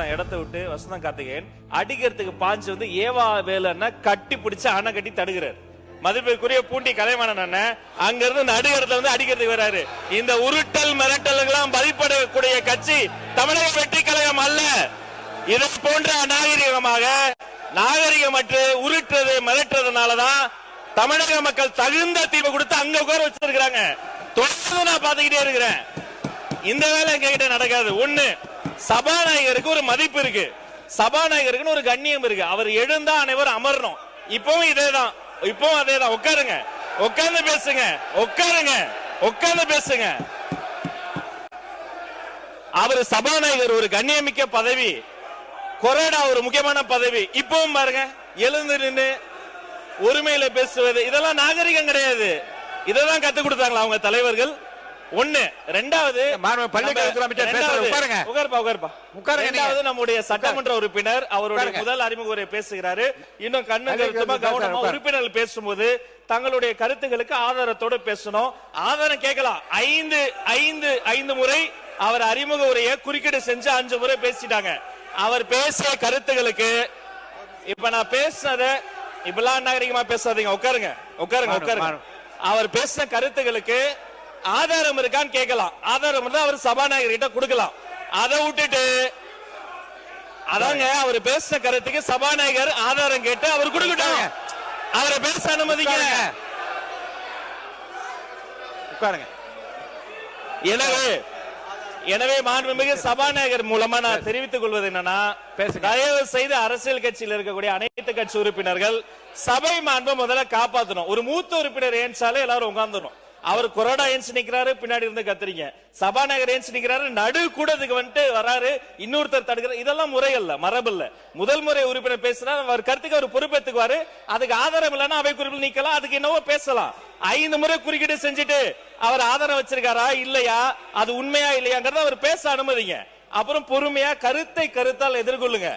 ஒருத்தன் இடத்த விட்டு வசந்தம் கார்த்திகேயன் அடிக்கிறதுக்கு பாஞ்சு வந்து ஏவா வேலைன்னா கட்டி பிடிச்சு அணை கட்டி தடுக்கிறார். மதிப்பிற்குரிய பூண்டி கலைவாணன் அண்ணன் அங்க இருந்து நடுகிறதுல வந்து அடிக்கிறதுக்கு வராரு. இந்த உருட்டல் மிரட்டல்களாம் பதிப்படக்கூடிய கட்சி தமிழக வெற்றி கழகம் அல்ல. இதை போன்ற நாகரிகமற்று உருட்டுறது மிரட்டுறதுனாலதான் தமிழக மக்கள் தகுந்த தீர்வு கொடுத்து அங்க உட்கார வச்சிருக்காங்க. தொடர்ந்து நான் பாத்துக்கிட்டே இருக்கிறேன். இந்த வேலை எங்ககிட்ட நடக்காது. ஒண்ணு, சபாநாயகருக்கு ஒரு மதிப்பு இருக்கு, சபாநாயகருக்கு ஒரு கண்ணியம் இருக்கு. அவர் எழுந்தா அனைவரும் அமரணும். இப்பவும் இதேதான், இப்பவும் அதேதான். உட்காருங்க, உட்கார்ந்து பேசுங்க, உட்காருங்க, உட்கார்ந்து பேசுங்க. அவர் சபாநாயகர் ஒரு கண்ணியமிக்க பதவி, கொறடா ஒரு முக்கியமான பதவி. இப்பவும் பாருங்க, எழுந்து நின்று உரிமையில பேசுவது இதெல்லாம் நாகரிகம் கிடையாது. இதெல்லாம் கத்து கொடுத்தாங்களா அவங்க தலைவர்கள்? ஒண்ணு. ரெண்டாவது, நம்முடைய சட்டமன்ற உறுப்பினர் அவருடைய முதல் அறிமுக உரை பேசுகிறாரு. இன்னும் கண்ணு கருத்துமா கவனமா உறுப்பினர்கள் பேசும்போது தங்களுடைய கருத்துக்களுக்கு ஆதாரத்தோடு பேசணும். ஆதாரம் கேட்கலாம். ஐந்து முறை அவர் அறிமுக உரையை குறுக்கீடு செஞ்சு 5 முறை பேசிட்டாங்க. அவர் பேசிய கருத்துகளுக்கு இப்ப நான் பேசுனத இப்பெல்லாம் நாகரிகமா பேசாதீங்க. உட்காருங்க, உட்காருங்க, உட்காருங்க. அவர் பேசின கருத்துகளுக்கு ஆதாரம் இருக்கான்னு கேட்கலாம். ஆதாரம் இருந்தா அவர் சபாநாயகர் கிட்ட கொடுக்கலாம். அதை விட்டுட்டு அதாங்க அவர் பேசின கருத்துக்கு சபாநாயகர் ஆதாரம் கேட்டு அவர் கொடுக்கட்டும். அவரை பேச அனுமதிங்க. உட்காருங்க. எனவே மாண்புமிகு சபாநாயகர் மூலமா நான் தெரிவித்துக் கொள்வது என்னன்னா, தயவு செய்து அரசியல் கட்சியில் இருக்கக்கூடிய அனைத்து கட்சி உறுப்பினர்கள் சபை மாண்பை முதல்ல காப்பாற்றணும். ஒரு மூத்த உறுப்பினர் ஏன்சாலே எல்லாரும் உட்கார்ந்துடும். அவர் கொரோனா ஏன்ஸ் நிக்கிறாரு, பின்னாடி இருந்து கத்துறீங்க. சபாநாயகர் ஏன்ஸ் நிக்கிறாரு, நடு கூடத்துக்கு வந்துட்டு வராரு, இன்னொருத்தர் தடுக்கிறார். இதெல்லாம் முறை அல்ல, மரபு இல்ல. முதல் முறை உறுப்பினர் பேசுறாரு, அவர் கருத்துக்கு அவர் பொறுப்பேற்றுக்குவாரு. அதுக்கு ஆதாரம் இல்லைன்னா அவை குறிப்பில் நீக்கலாம், அதுக்கு என்னவோ பேசலாம். 5 முறை குறுக்கீடு செஞ்சுட்டு அவர் ஆதாரம் வச்சிருக்காரா இல்லையா, அது உண்மையா இல்லையாங்கிறத அவர் பேச அனுமதிங்க. அப்புறம் பொறுமையா கருத்தால் எதிர்கொள்ளுங்க.